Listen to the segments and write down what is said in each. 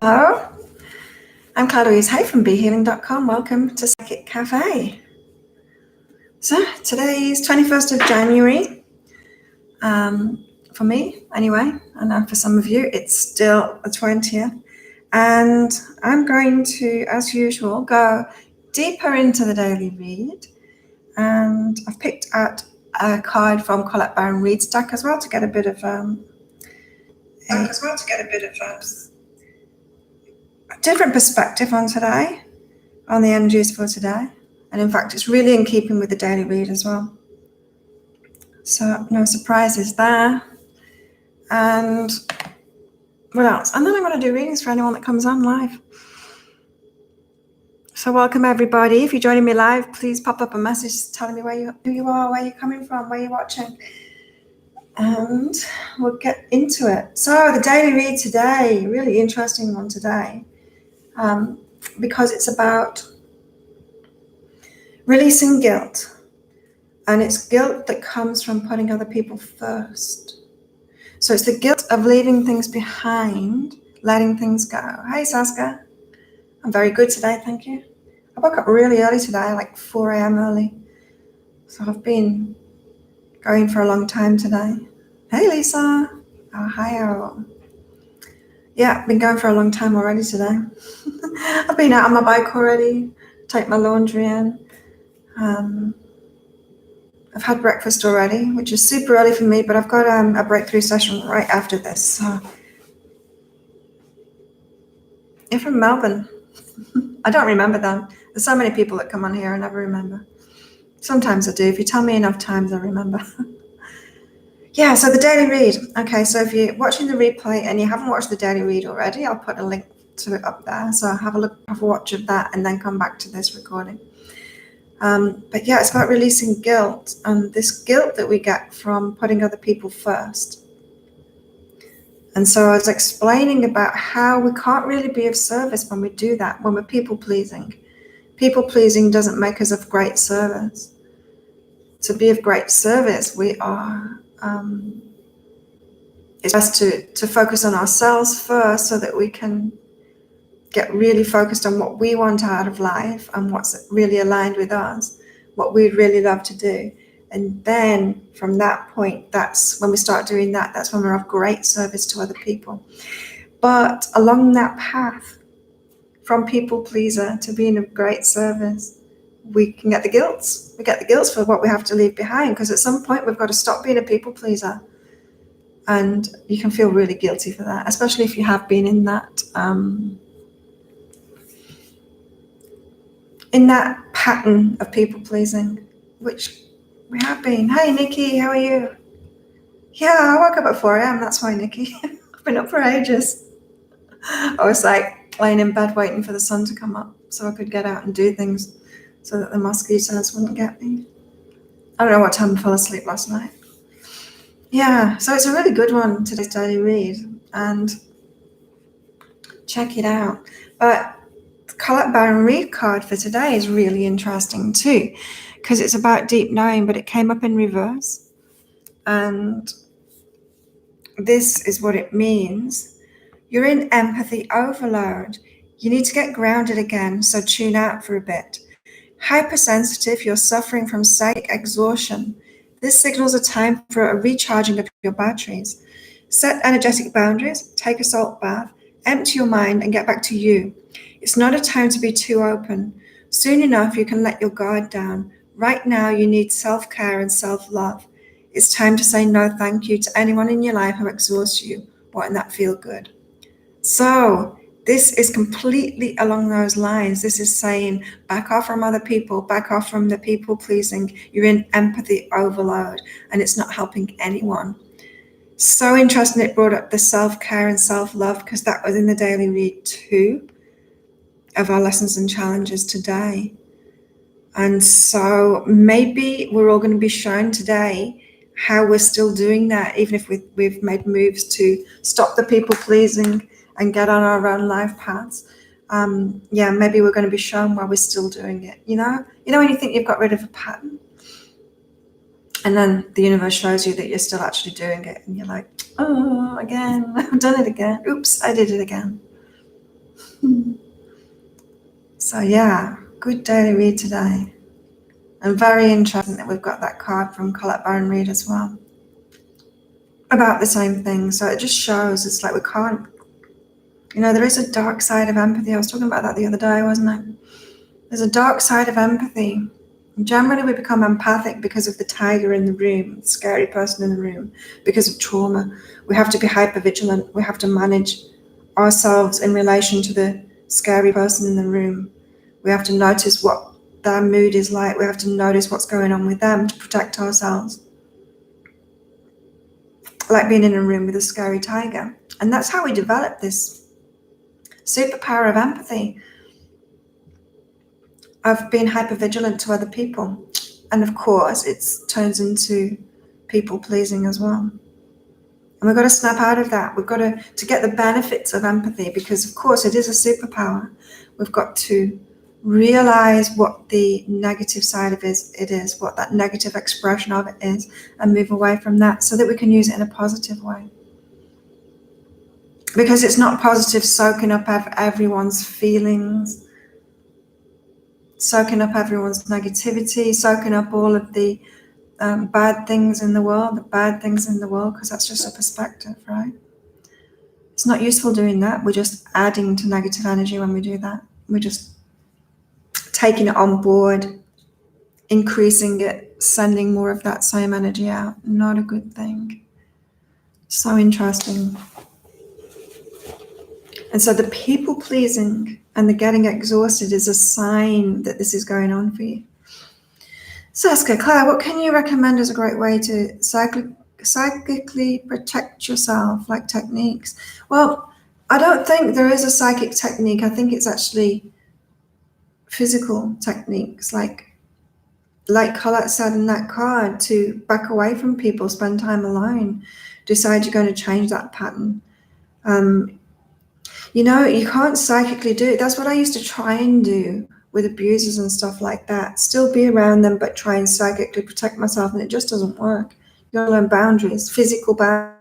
Hello, I'm Claire Louise Hay from BeHealing.com. Welcome to Psychic Cafe. So today is 21st of January. For me, anyway, I know for some of you it's still the 20th. And I'm going to, as usual, go deeper into the daily read. And I've picked out a card from Colette Baron Reid's deck as well to get a bit of a different perspective on today, on the energies for today. And in fact, it's really in keeping with the daily read as well. So no surprises there. And what else? And then I'm going to do readings for anyone that comes on live. So welcome everybody. If you're joining me live, please pop up a message telling me who you are, where you're coming from, where you're watching. And we'll get into it. So the daily read today, really interesting one today, because it's about releasing guilt. And it's guilt that comes from putting other people first. So it's the guilt of leaving things behind, letting things go. Hey, Saska. I'm very good today, thank you. I woke up really early today, like 4 a.m. early. So I've been going for a long time today. Hey, Lisa. Ohio. Yeah, I've been going for a long time already today. I've been out on my bike already, take my laundry in. I've had breakfast already, which is super early for me, but I've got a breakthrough session right after this. So you're from Melbourne. I don't remember them. There's so many people that come on here, I never remember. Sometimes I do. If you tell me enough times, I remember. Yeah, so the daily read. Okay, so if you're watching the replay and you haven't watched the daily read already, I'll put a link to it up there. So have a watch of that and then come back to this recording. But yeah, it's about releasing guilt, and this guilt that we get from putting other people first. And so I was explaining about how we can't really be of service when we do that, when we're people pleasing. People pleasing doesn't make us of great service. To be of great service, we are, it's best to focus on ourselves first so that we can get really focused on what we want out of life and what's really aligned with us, what we'd really love to do. And then from that point, that's when we start doing that, that's when we're of great service to other people. But along that path, from people pleaser to being of great service, we can get the guilt. We get the guilt for what we have to leave behind, because at some point we've got to stop being a people pleaser. And you can feel really guilty for that, especially if you have been in that pattern of people pleasing, which we have been. Hey, Nikki, how are you? Yeah, I woke up at 4 a.m. That's why, Nikki. I've been up for ages. I was like laying in bed waiting for the sun to come up so I could get out and do things so that the mosquitoes wouldn't get me. I don't know what time I fell asleep last night. Yeah, so it's a really good one, today's daily read, and check it out. But the Colette Baron Reid card for today is really interesting too, because it's about deep knowing, but it came up in reverse. And this is what it means. You're in empathy overload. You need to get grounded again, so tune out for a bit. Hypersensitive, you're suffering from psychic exhaustion. This signals a time for a recharging of your batteries. Set energetic boundaries, take a salt bath, empty your mind and get back to you. It's not a time to be too open. Soon enough, you can let your guard down. Right now, you need self-care and self-love. It's time to say no thank you to anyone in your life who exhausts you or in that feel good. So this is completely along those lines. This is saying back off from other people, back off from the people pleasing. You're in empathy overload and it's not helping anyone. So interesting it brought up the self-care and self-love, because that was in the daily read too of our lessons and challenges today. And so maybe we're all going to be shown today how we're still doing that, even if we've made moves to stop the people pleasing and get on our own life paths. Maybe we're going to be shown why we're still doing it. You know when you think you've got rid of a pattern, and then the universe shows you that you're still actually doing it, and you're like, oh, again, I've done it again. Oops, I did it again. So yeah, good daily read today. And very interesting that we've got that card from Colette Baron-Reid as well. About the same thing. So it just shows it's like we can't, there is a dark side of empathy. I was talking about that the other day, wasn't I? There's a dark side of empathy. Generally, we become empathic because of the tiger in the room, the scary person in the room, because of trauma. We have to be hypervigilant. We have to manage ourselves in relation to the scary person in the room. We have to notice what their mood is like. We have to notice what's going on with them to protect ourselves. Like being in a room with a scary tiger. And that's how we develop this superpower of empathy, of being hypervigilant to other people. And of course, it turns into people pleasing as well. And we've got to snap out of that. We've got to get the benefits of empathy, because of course it is a superpower. We've got to realize what the negative side of it is, what that negative expression of it is, and move away from that so that we can use it in a positive way. Because it's not positive soaking up everyone's feelings, soaking up everyone's negativity, soaking up all of the bad things in the world, because that's just a perspective, right? It's not useful doing that. We're just adding to negative energy when we do that. We're just taking it on board, increasing it, sending more of that same energy out. Not a good thing. So interesting. And so the people pleasing and the getting exhausted is a sign that this is going on for you. Saskia, Claire, what can you recommend as a great way to psychically protect yourself, like techniques? Well, I don't think there is a psychic technique. I think it's actually physical techniques, like Colette said in that card, to back away from people, spend time alone, decide you're going to change that pattern. You can't psychically do it. That's what I used to try and do with abusers and stuff like that. Still be around them, but try and psychically protect myself, and it just doesn't work. You've got to learn boundaries, physical boundaries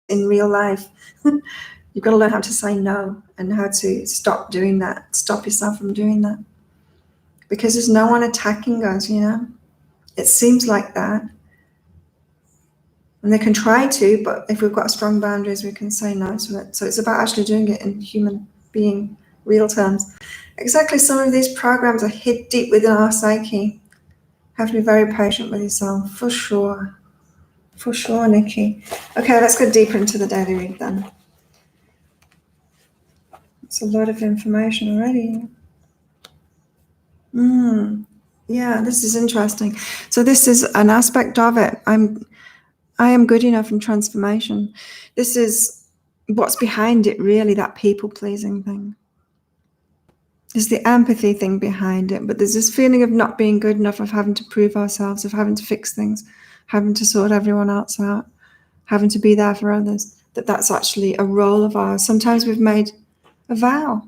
in real life. You've got to learn how to say no and how to stop doing that, stop yourself from doing that. Because there's no one attacking us, It seems like that. And they can try to, but if we've got strong boundaries, we can say no to it. So it's about actually doing it in human being, real terms. Exactly, some of these programs are hid deep within our psyche. Have to be very patient with yourself, for sure. For sure, Nikki. Okay, let's go deeper into the daily read then. It's a lot of information already. Yeah, this is interesting. So this is an aspect of it. I am good enough in transformation. This is what's behind it, really, that people-pleasing thing. There's the empathy thing behind it, but there's this feeling of not being good enough, of having to prove ourselves, of having to fix things, having to sort everyone else out, having to be there for others, that's actually a role of ours. Sometimes we've made a vow.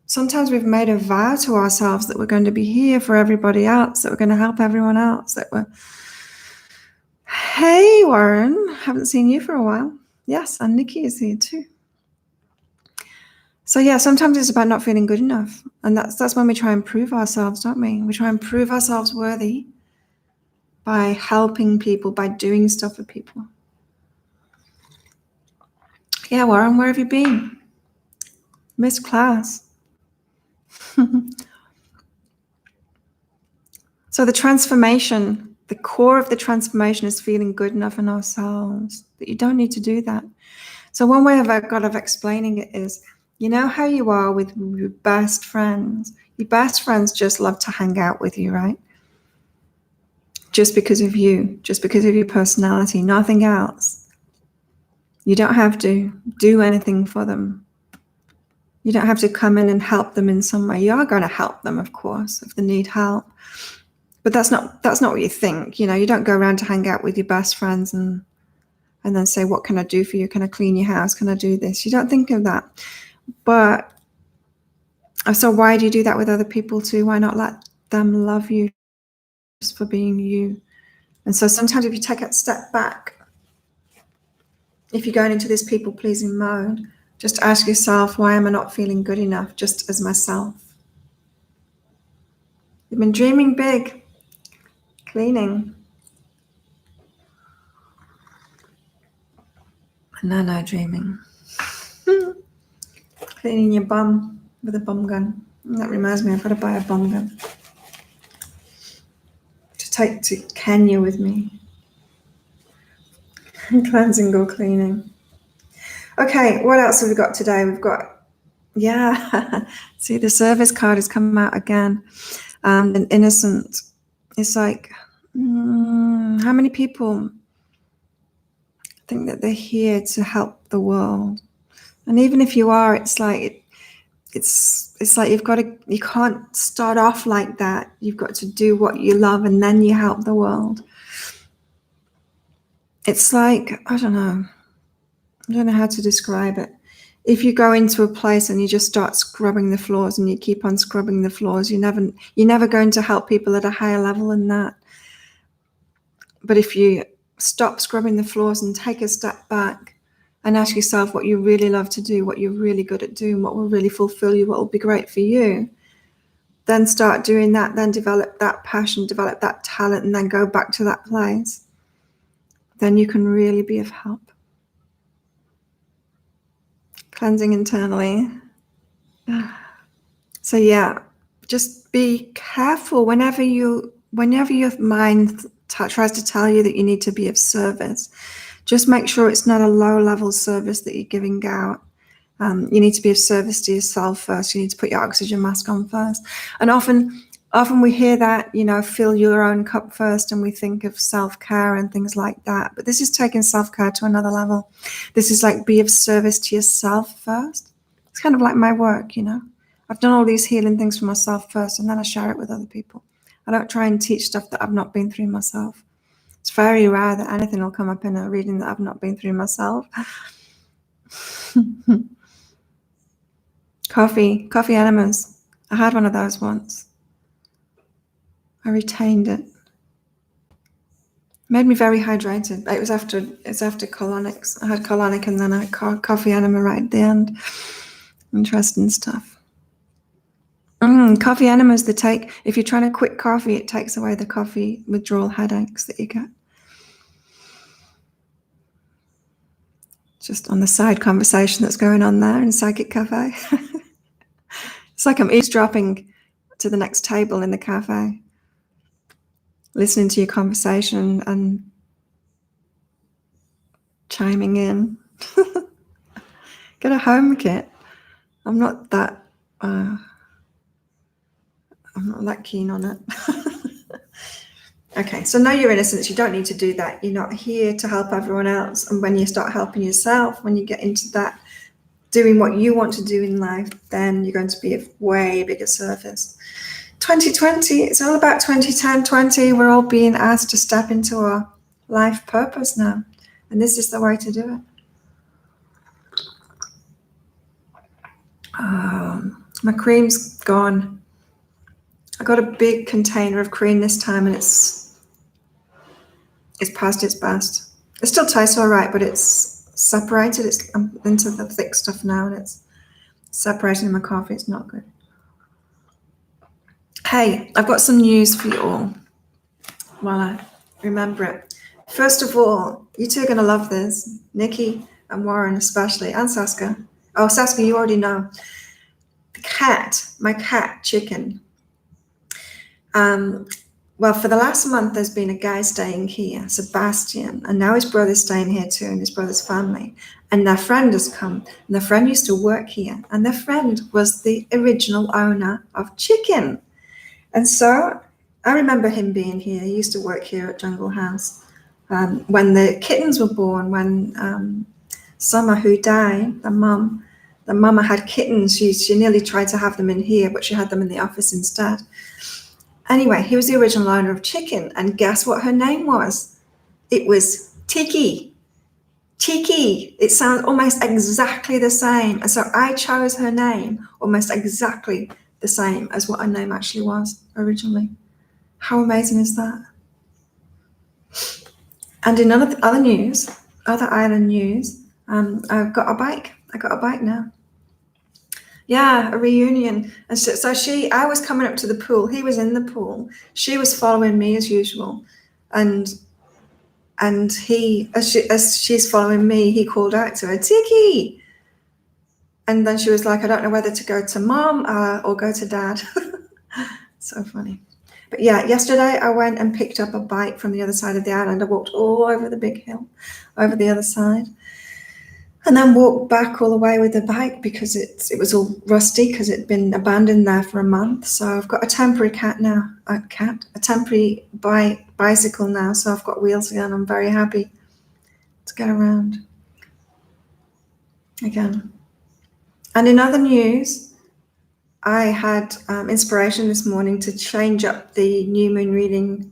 Sometimes we've made a vow to ourselves that we're going to be here for everybody else, that we're going to help everyone else, that we're... Hey, Warren, haven't seen you for a while. Yes, and Nikki is here too. So yeah, sometimes it's about not feeling good enough. And that's when we try and prove ourselves, don't we? We try and prove ourselves worthy by helping people, by doing stuff for people. Yeah, Warren, where have you been? Missed class. So the transformation, the core of the transformation is feeling good enough in ourselves, that you don't need to do that. So one way I've got of explaining it is, you know how you are with your best friends? Your best friends just love to hang out with you, right? Just because of you, just because of your personality, nothing else. You don't have to do anything for them. You don't have to come in and help them in some way. You are going to help them, of course, if they need help. But that's not what you think. You don't go around to hang out with your best friends and then say, what can I do for you? Can I clean your house? Can I do this? You don't think of that. But so why do you do that with other people too? Why not let them love you just for being you? And so sometimes if you take a step back, if you're going into this people-pleasing mode, Just ask yourself, why am I not feeling good enough just as myself? You've been dreaming big, cleaning. No dreaming. Cleaning your bum with a bum gun. That reminds me, I've got to buy a bum gun to take to Kenya with me. Cleansing or cleaning. Okay, what else have we got today? We've got, see, the service card has come out again. And innocent. It's like, how many people think that they're here to help the world? And even if you are, it's like it's like you can't start off like that. You've got to do what you love and then you help the world. It's like, I don't know how to describe it. If you go into a place and you just start scrubbing the floors and you keep on scrubbing the floors, you're never going to help people at a higher level than that. But if you stop scrubbing the floors and take a step back and ask yourself what you really love to do, what you're really good at doing, what will really fulfill you, what will be great for you, then start doing that, then develop that passion, develop that talent, and then go back to that place, then you can really be of help. Cleansing internally. So just be careful whenever your mind tries to tell you that you need to be of service. Just make sure it's not a low-level service that you're giving out. You need to be of service to yourself first. You need to put your oxygen mask on first. And often we hear that, fill your own cup first, and we think of self-care and things like that. But this is taking self-care to another level. This is like be of service to yourself first. It's kind of like my work, I've done all these healing things for myself first, and then I share it with other people. I don't try and teach stuff that I've not been through myself. It's very rare that anything will come up in a reading that I've not been through myself. Coffee enemas. I had one of those once. I retained it. Made me very hydrated. It's after colonics. I had colonic and then I had coffee enema right at the end. Interesting stuff. Coffee enemas if you're trying to quit coffee, it takes away the coffee withdrawal headaches that you get. Just on the side conversation that's going on there in Psychic Cafe. It's like I'm eavesdropping to the next table in the cafe, listening to your conversation and chiming in. Get a home kit. I'm not that keen on it. Okay, so know your innocence. You don't need to do that. You're not here to help everyone else. And when you start helping yourself, when you get into that, doing what you want to do in life, then you're going to be of way bigger service. 2020, it's all about 2010, 20. We're all being asked to step into our life purpose now. And this is the way to do it. My cream's gone. I got a big container of cream this time, and it's past its best. It still tastes all right, but it's separated. It's into the thick stuff now, and it's separated in my coffee. It's not good. Hey, I've got some news for you all while I remember it. First of all, you two are going to love this. Nikki and Warren especially, and Saskia. Oh, Saskia, you already know. My cat, Chicken. Well, for the last month, there's been a guy staying here, Sebastian, and now his brother's staying here too, and his brother's family. And their friend has come, and their friend used to work here, and their friend was the original owner of Chicken. And so I remember him being here. He used to work here at Jungle House. When the kittens were born, when Summer, who died, the mama had kittens. She nearly tried to have them in here, but she had them in the office instead. Anyway, he was the original owner of Chicken, and guess what her name was? It was Tiki. Tiki. It sounds almost exactly the same. And so I chose her name almost exactly the same as what her name actually was originally. How amazing is that? And in other island news, I've got a bike. I got a bike now. Yeah, a reunion. And so I was coming up to the pool. He was in the pool. She was following me as usual. And he, as she's following me, he called out to her, Tiki. And then she was like, I don't know whether to go to mom or go to dad. So funny. But yeah, yesterday I went and picked up a bike from the other side of the island. I walked all over the big hill, over the other side, and then walked back all the way with the bike because it was all rusty because it'd been abandoned there for a month. So I've got a temporary a temporary bicycle now. So I've got wheels again. I'm very happy to get around again. And in other news, I had inspiration this morning to change up the new moon reading.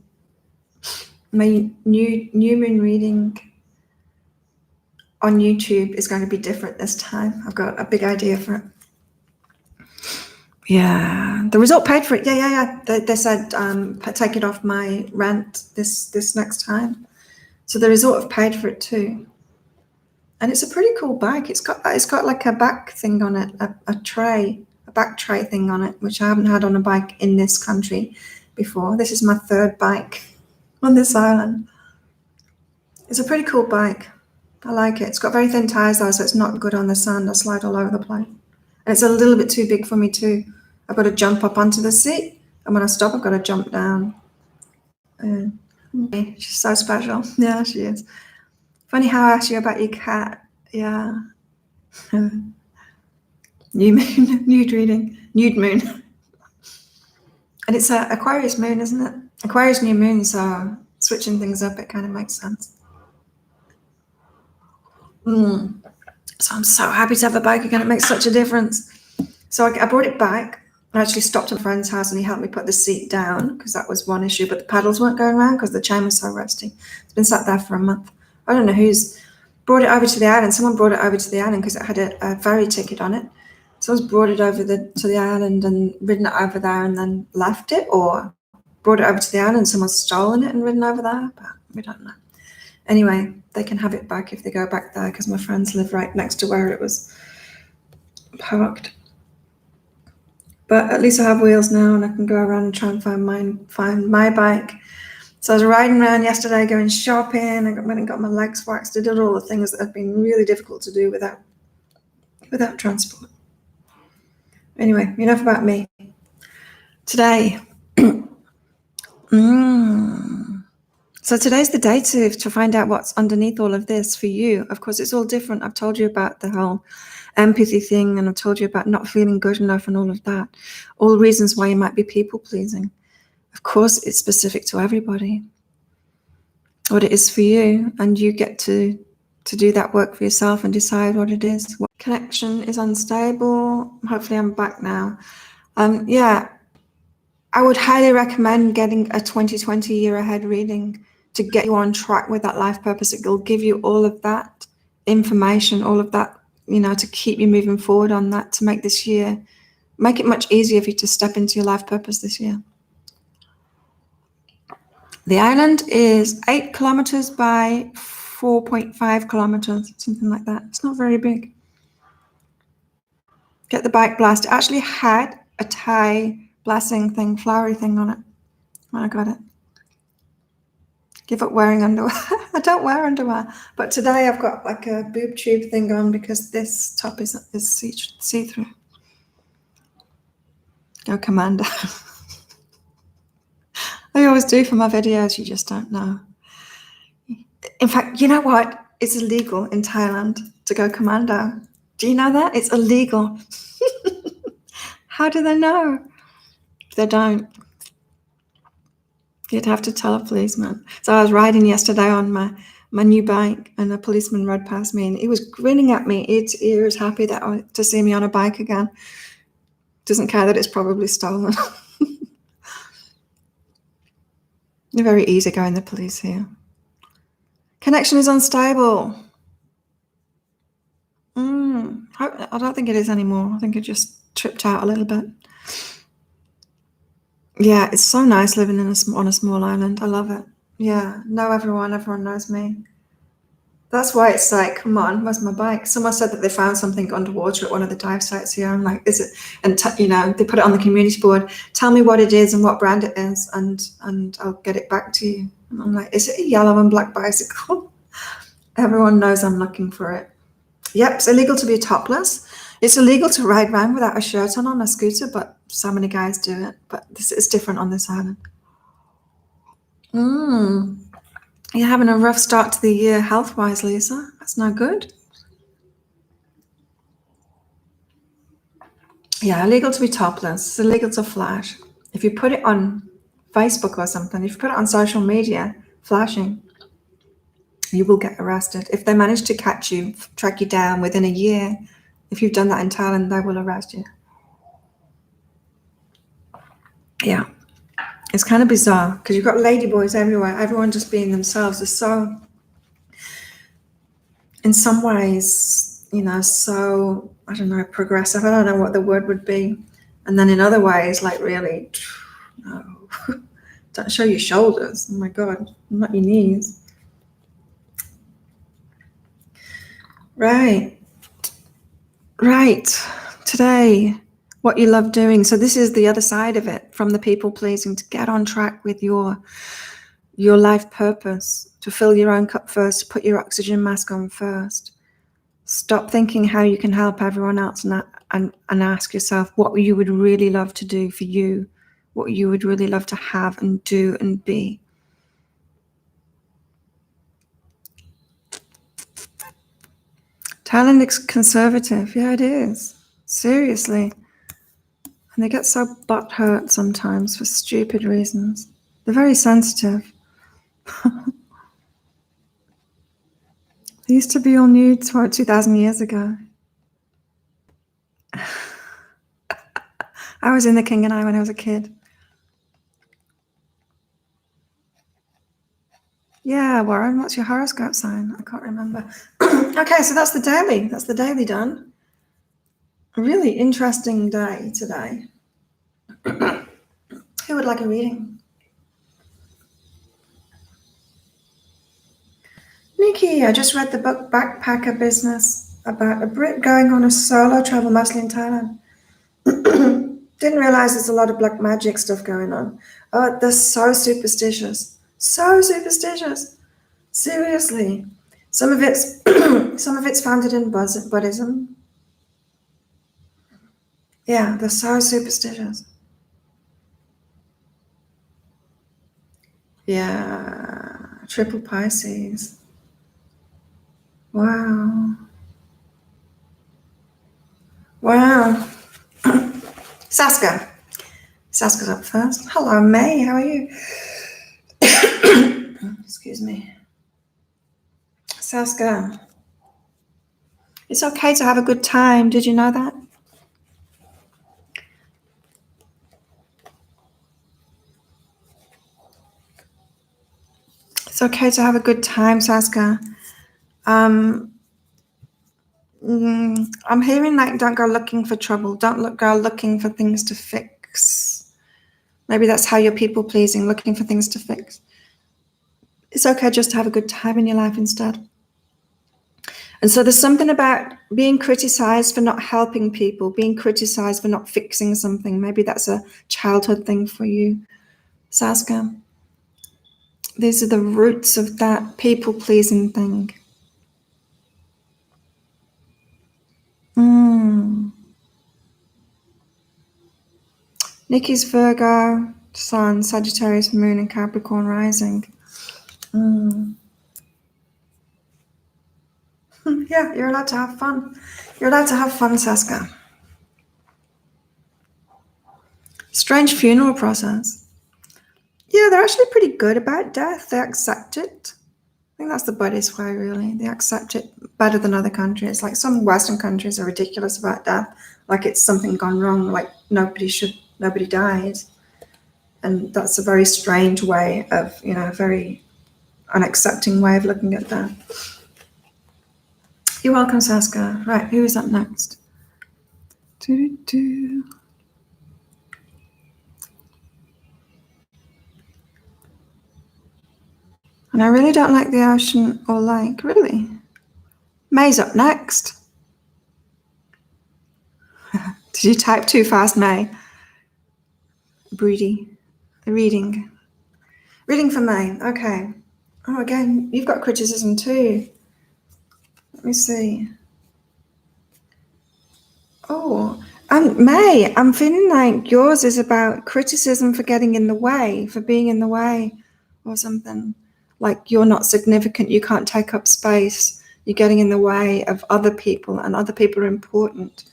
My new moon reading on YouTube is going to be different this time. I've got a big idea for it. Yeah, the result paid for it. Yeah. They said take it off my rent this next time. So the resort have paid for it too. And it's a pretty cool bike. It's got like a back thing on it, a back tray thing on it, which I haven't had on a bike in this country before. This is my third bike on this island. It's a pretty cool bike. I like it. It's got very thin tires though, so it's not good on the sand. I slide all over the place. And it's a little bit too big for me too. I've got to jump up onto the seat, and when I stop, I've got to jump down. She's so special. Yeah, she is. Funny how I asked you about your cat. Yeah. New moon, nude moon. And it's an Aquarius moon, isn't it? Aquarius new moon, so switching things up, it kind of makes sense. So I'm so happy to have a bike again. It makes such a difference. So I brought it back. I actually stopped at a friend's house and he helped me put the seat down because that was one issue, but the pedals weren't going around because the chain was so rusty. It's been sat there for a month. I don't know who's brought it over to the island. Someone brought it over to the island because it had a ferry ticket on it. Someone's brought it over to the island and ridden it over there and then left it, or brought it over to the island and someone's stolen it and ridden over there, but we don't know. Anyway, they can have it back if they go back there because my friends live right next to where it was parked. But at least I have wheels now and I can go around and try and find my bike. So I was riding around yesterday going shopping. I went and got my legs waxed. I did all the things that have been really difficult to do without transport. Anyway, enough about me. Today. So today's the day to find out what's underneath all of this for you. Of course, it's all different. I've told you about the whole empathy thing, and I've told you about not feeling good enough and all of that. All reasons why you might be people pleasing. Of course, it's specific to everybody. What it is for you, and you get to do that work for yourself and decide what it is. What connection is unstable. Hopefully I'm back now. Yeah, I would highly recommend getting a 2020 year ahead reading to get you on track with that life purpose. It will give you all of that information, all of that, to keep you moving forward on that, to make this year, make it much easier for you to step into your life purpose this year. The island is 8 kilometers by 4.5 kilometers, something like that. It's not very big. Get the bike blast. It actually had a Thai blessing thing, flowery thing on it when I got it. Give up wearing underwear. I don't wear underwear, but today I've got like a boob tube thing on because this top is see-through. Go Commando. I always do for my videos, you just don't know. In fact, you know what? It's illegal in Thailand to go Commando. Do you know that? It's illegal. How do they know? They don't. You'd have to tell a policeman. So I was riding yesterday on my new bike and a policeman rode past me and he was grinning at me ear to ear. He was happy to see me on a bike again. Doesn't care that it's probably stolen. They're very easygoing, the police here. Connection is unstable. I don't think it is anymore. I think it just tripped out a little bit. Yeah, it's so nice living on a small island. I love it. Yeah, know everyone knows me. That's why it's like, come on, where's my bike? Someone said that they found something underwater at one of the dive sites here. I'm like, is it? And they put it on the community board. Tell me what it is and what brand it is, and I'll get it back to you. And I'm like, is it a yellow and black bicycle? Everyone knows I'm looking for it. Yep, it's illegal to be topless. It's illegal to ride around without a shirt on a scooter, but so many guys do it. But this is different on this island. You're having a rough start to the year health-wise, Lisa. That's not good. Yeah, illegal to be topless. It's illegal to flash. If you put it on Facebook or something, if you put it on social media, flashing, you will get arrested. If they manage to catch you, track you down within a year, if you've done that in Thailand, they will arrest you. Yeah. It's kind of bizarre because you've got ladyboys everywhere, everyone just being themselves. They're so, in some ways, so, I don't know, progressive. I don't know what the word would be. And then in other ways, like really, no, don't show your shoulders. Oh my God, not your knees. Right. Today, what you love doing. So this is the other side of it, from the people pleasing, to get on track with your life purpose, to fill your own cup first, to put your oxygen mask on first. Stop thinking how you can help everyone else and ask yourself what you would really love to do for you, what you would really love to have and do and be. Thailand is conservative. Yeah, it is. Seriously. And they get so butthurt sometimes for stupid reasons. They're very sensitive. They used to be all nude 2,000 years ago. I was in the King and I when I was a kid. Yeah, Warren, what's your horoscope sign? I can't remember. Okay, so that's the daily. That's the daily done. A really interesting day today. Who would like a reading? Nikki, I just read the book Backpacker Business about a Brit going on a solo travel, mostly in Thailand. Didn't realize there's a lot of black magic stuff going on. Oh, they're so superstitious. So superstitious. Seriously. Some of it's founded in Buddhism. Yeah, they're so superstitious. Yeah, triple Pisces. Wow. Saska. Saska's up first. Hello, May. How are you? Excuse me. Saska. It's okay to have a good time. Did you know that? It's okay to have a good time, Saska. I'm hearing like don't go looking for trouble. Don't go looking for things to fix. Maybe that's how you're people pleasing, looking for things to fix. It's okay just to have a good time in your life instead. And so there's something about being criticized for not helping people, being criticized for not fixing something. Maybe that's a childhood thing for you, Saska. These are the roots of that people-pleasing thing. Nikki's Virgo, Sun, Sagittarius, Moon, and Capricorn rising. Yeah, you're allowed to have fun. You're allowed to have fun, Saska. Strange funeral process. Yeah, they're actually pretty good about death. They accept it. I think that's the Buddhist way, really. They accept it better than other countries. Like some Western countries are ridiculous about death. Like it's something gone wrong, like nobody died. And that's a very strange way of, a very unaccepting way of looking at that. You're welcome, Saska. Right, who is up next? And I really don't like the ocean or lake, really. May's up next. Did you type too fast, May? Reading for May. Okay. Oh, again, you've got criticism too. Let me see. Oh, May, I'm feeling like yours is about criticism for getting in the way, for being in the way or something. Like you're not significant, you can't take up space, you're getting in the way of other people, and other people are important.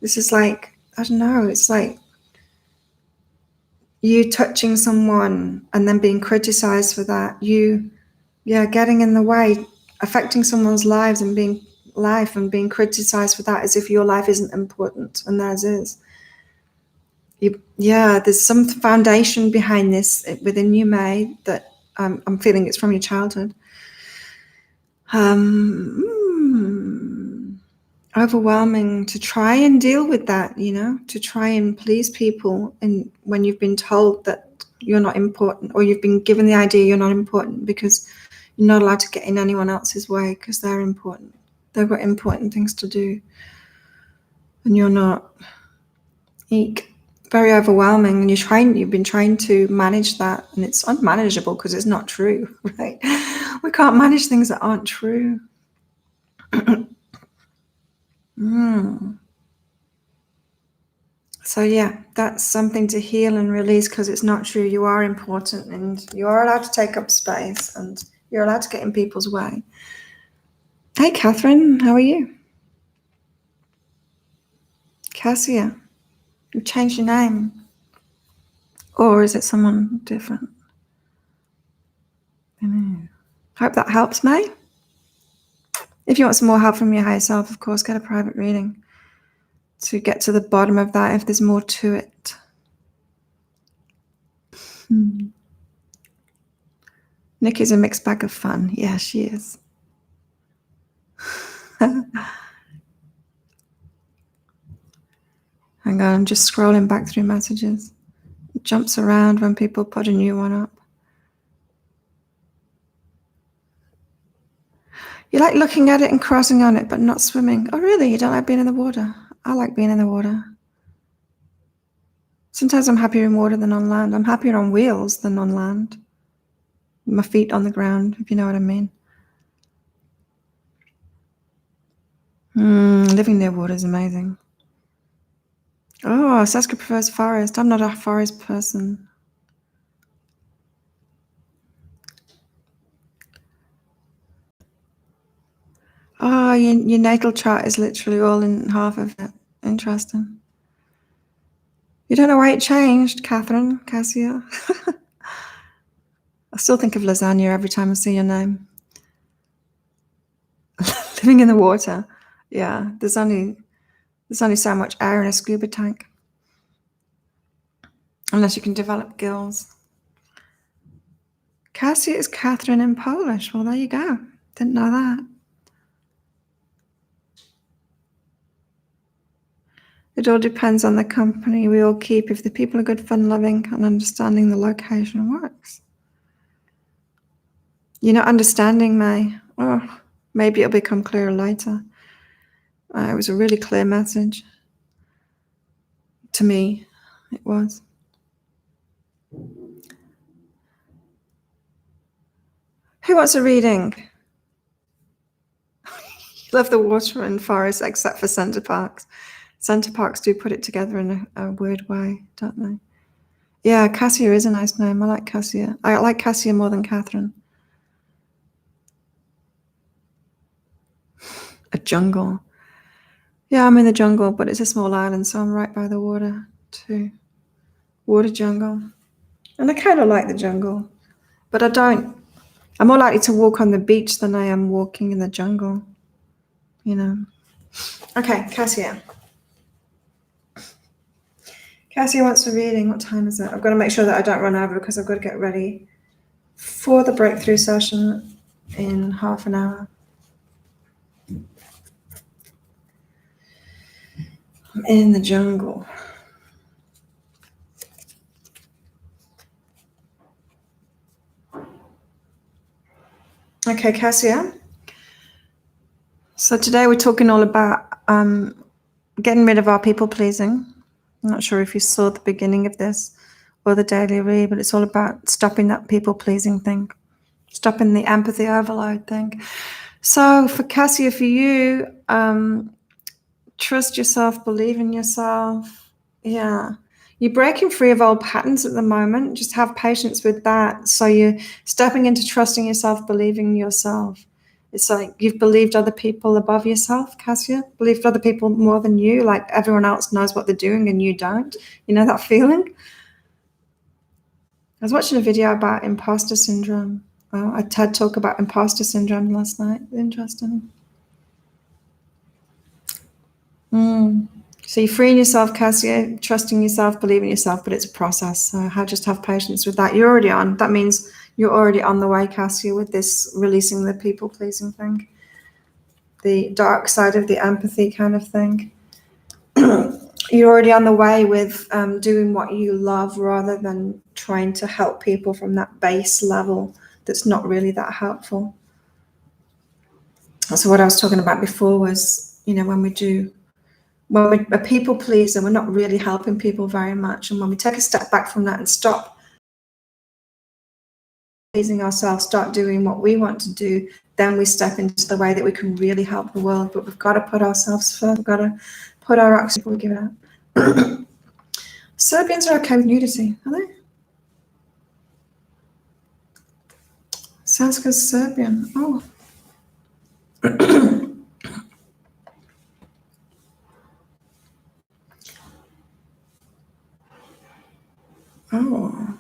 This is like, I don't know, it's like you touching someone and then being criticized for that. Getting in the way, affecting someone's lives and being criticized for that as if your life isn't important and theirs is. There's some foundation behind this within you, May, that I'm feeling it's from your childhood. Overwhelming to try and deal with that, to try and please people, and when you've been told that you're not important, or you've been given the idea you're not important because you're not allowed to get in anyone else's way because they're important. They've got important things to do, and you're not. Eek. Very overwhelming, and you've been trying to manage that, and it's unmanageable because it's not true, right? We can't manage things that aren't true. So yeah, that's something to heal and release, because it's not true. You are important, and you are allowed to take up space, and you're allowed to get in people's way. Hey, Catherine, how are you? Cassia, you've changed your name. Or is it someone different? I know. Hope that helps, May. If you want some more help from your higher self, of course, get a private reading to get to the bottom of that if there's more to it. Nikki's a mixed bag of fun. Yeah, she is. Hang on, I'm just scrolling back through messages. It jumps around when people put a new one up. You like looking at it and crossing on it, but not swimming. Oh, really? You don't like being in the water? I like being in the water. Sometimes I'm happier in water than on land. I'm happier on wheels than on land. My feet on the ground, if you know what I mean. Living near water is amazing. Oh, Saskia prefers forest. I'm not a forest person. Oh, your natal chart is literally all in half of it. Interesting. You don't know why it changed, Cassia. I still think of lasagna every time I see your name. Living in the water. Yeah, there's only so much air in a scuba tank. Unless you can develop gills. Cassia is Catherine in Polish. Well, there you go. Didn't know that. It all depends on the company we all keep. If the people are good, fun-loving, and understanding, the location works. You're not understanding, May. Oh, maybe it'll become clearer later. It was a really clear message. To me, it was. Who wants a reading? Love the water and forest, except for Center Parcs. Center Parcs do put it together in a weird way, don't they? Yeah, Cassia is a nice name. I like Cassia. I like Cassia more than Catherine. A jungle. Yeah, I'm in the jungle, but it's a small island, so I'm right by the water too. Water jungle. And I kind of like the jungle, but I don't. I'm more likely to walk on the beach than I am walking in the jungle, Okay, Cassia. Cassia wants a reading. What time is it? I've got to make sure that I don't run over because I've got to get ready for the breakthrough session in half an hour. I'm in the jungle. Okay, Cassia. So today we're talking all about getting rid of our people pleasing. I'm not sure if you saw the beginning of this or the daily read, but it's all about stopping that people pleasing thing, stopping the empathy overload thing. So for Cassia, for you, trust yourself, believe in yourself. Yeah. You're breaking free of old patterns at the moment. Just have patience with that. So you're stepping into trusting yourself, believing yourself. It's like you've believed other people above yourself, Cassia. Believed other people more than you, like everyone else knows what they're doing and you don't. You know that feeling? I was watching a video about imposter syndrome. A TED talk about imposter syndrome last night. Interesting. So you're freeing yourself, Cassia, trusting yourself, believing yourself, but it's a process. So just have patience with that. You're already on. That means you're already on the way, Cassia, with this releasing the people-pleasing thing. The dark side of the empathy kind of thing. You're already on the way with doing what you love rather than trying to help people from that base level that's not really that helpful. So what I was talking about before was, when we're a people pleaser, we're not really helping people very much. And when we take a step back from that and stop pleasing ourselves, start doing what we want to do, then we step into the way that we can really help the world. But we've got to put ourselves first. We've got to put our rocks before we give it up. Serbians are okay with nudity, are they? Sanska's Serbian. Oh. Oh.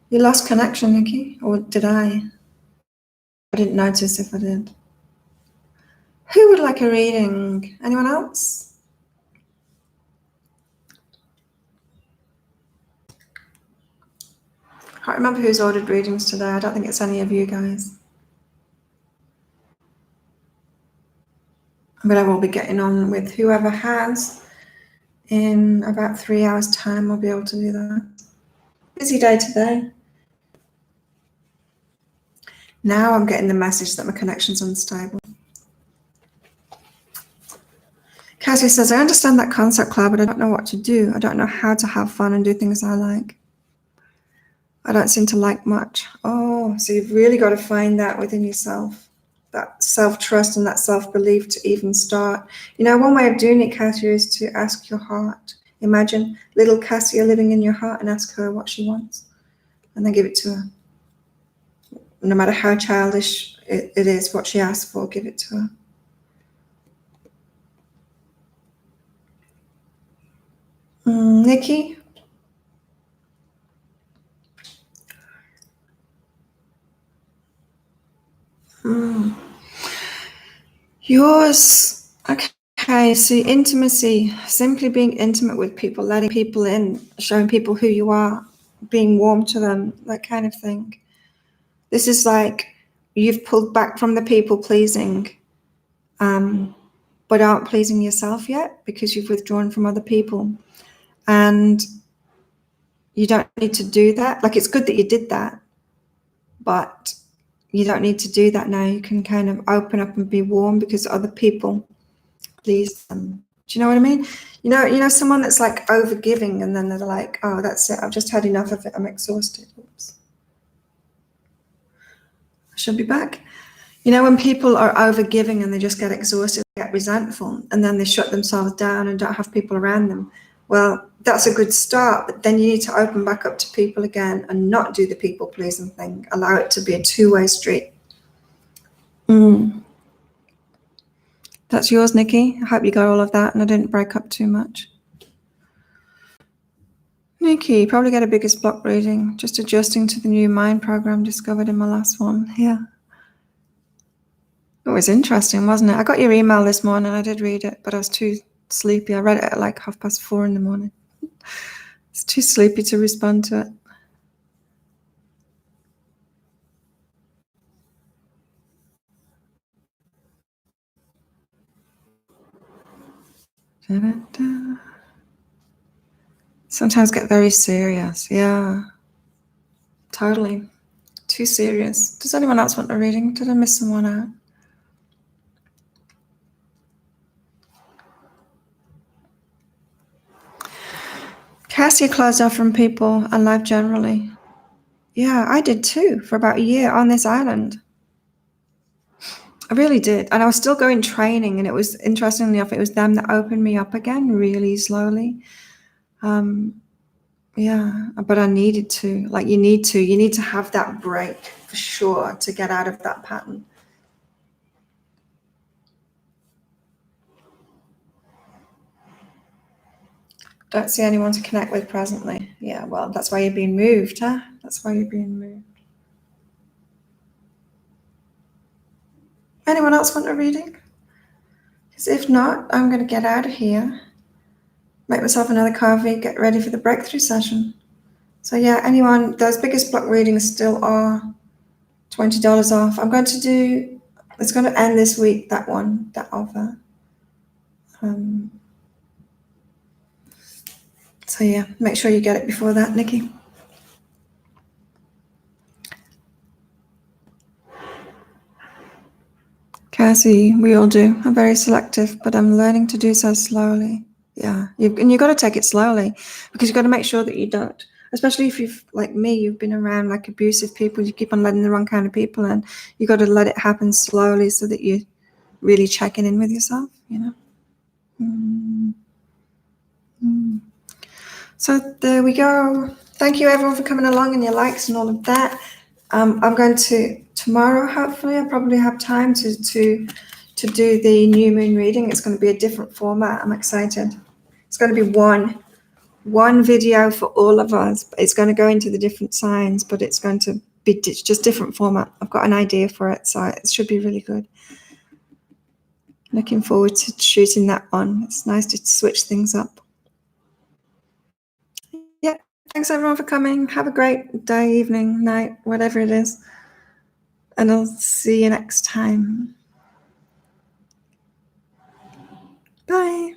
You lost connection, Nikki? Or did I? I didn't notice if I did. Who would like a reading? Anyone else? I can't remember who's ordered readings today. I don't think it's any of you guys. But I will be getting on with whoever has. In about 3 hours' time, I'll be able to do that. Busy day today. Now I'm getting the message that my connection's unstable. Cassie says, I understand that concept, Claire, but I don't know what to do. I don't know how to have fun and do things I like. I don't seem to like much. Oh, so you've really got to find that within yourself, that self-trust and that self-belief to even start. One way of doing it, Cassia, is to ask your heart. Imagine little Cassia living in your heart and ask her what she wants and then give it to her. No matter how childish it is, what she asks for, give it to her. Nikki? Yours, okay, so intimacy, simply being intimate with people, letting people in, showing people who you are, being warm to them, that kind of thing. This is like you've pulled back from the people pleasing, but aren't pleasing yourself yet because you've withdrawn from other people. And you don't need to do that. Like, it's good that you did that, but you don't need to do that now. You can kind of open up and be warm because other people please them. Do you know what I mean? You know, someone that's like overgiving and then they're like, oh, that's it. I've just had enough of it. I'm exhausted. Oops. I should be back. When people are overgiving and they just get exhausted, they get resentful, and then they shut themselves down and don't have people around them. Well, that's a good start, but then you need to open back up to people again and not do the people pleasing thing. Allow it to be a two-way street. That's yours, Nikki. I hope you got all of that and I didn't break up too much. Nikki, probably get a biggest block reading, just adjusting to the new mind program discovered in my last one. Yeah. It was interesting, wasn't it? I got your email this morning. I did read it, but I was too sleepy. I read it at like 4:30 in the morning. It's too sleepy to respond to it. Da-da-da. Sometimes get very serious. Yeah, totally. Too serious. Does anyone else want a reading? Did I miss someone out? Cassie closed off from people and life generally. Yeah, I did too for about a year on this island. I really did. And I was still going training, and it was, interestingly enough, it was them that opened me up again really slowly. Yeah, but I needed to. Like, you need to have that break for sure to get out of that pattern. Don't see anyone to connect with presently. Yeah, well, that's why you're being moved, huh? That's why you're being moved. Anyone else want a reading? Because if not, I'm going to get out of here, make myself another coffee, get ready for the breakthrough session. So yeah, anyone, those biggest block readings still are $20 off. I'm going to do, it's going to end this week, that one, that offer. So yeah, make sure you get it before that, Nikki. Cassie, we all do. I'm very selective, but I'm learning to do so slowly. Yeah, and you've got to take it slowly, because you've got to make sure that you don't, especially if you've, like me, you've been around like abusive people, you keep on letting the wrong kind of people in. You've got to let it happen slowly so that you're really checking in with yourself, you know? So there we go. Thank you everyone for coming along and your likes and all of that. I'm going to, tomorrow, hopefully, I'll probably have time to do the new moon reading. It's going to be a different format. I'm excited. It's going to be one video for all of us. It's going to go into the different signs, but it's going to be just different format. I've got an idea for it, so it should be really good. Looking forward to shooting that one. It's nice to switch things up. Yeah, thanks everyone for coming. Have a great day, evening, night, whatever it is. And I'll see you next time. Bye.